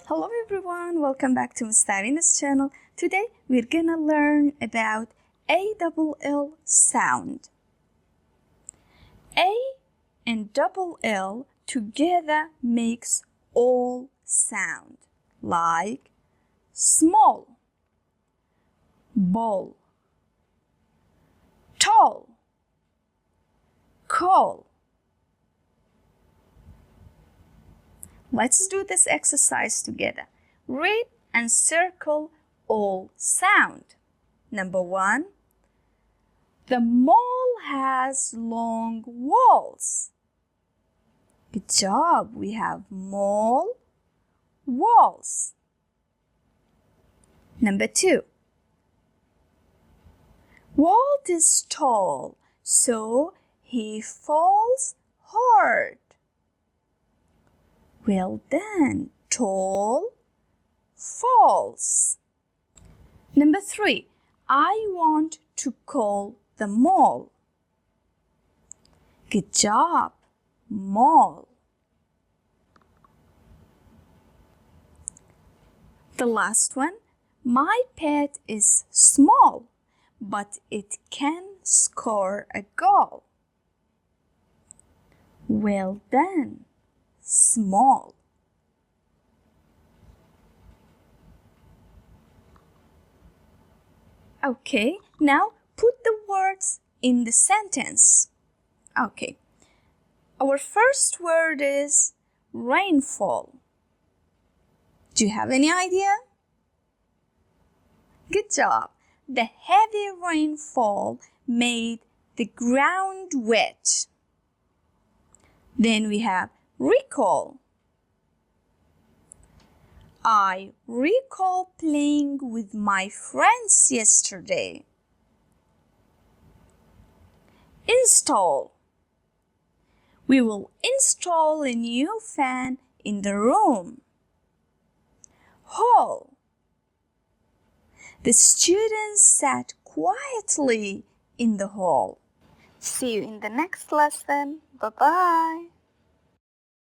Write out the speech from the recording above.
Hello everyone, welcome back to Mustarina's channel. Today we're gonna learn about ALL sound. A and double L together makes all sound, like small, ball, tall, call. Let's do this exercise together. Read and circle all sound. Number 1. The mall has long walls. Good job. We have mall, walls. Number 2. Walt is tall, so he falls hard. Well done. Tall, falls. Number 3. I want to call the mall. Good job. Mall. The last one. My pet is small, but it can score a goal. Well done. Small. Okay, now put the words in the sentence. Okay, our first word is rainfall. Do you have any idea? Good job. The heavy rainfall made the ground wet. Then we have recall. I recall playing with my friends yesterday. Install. We will install a new fan in the room. Hall. The students sat quietly in the hall. See you in the next lesson. Bye-bye.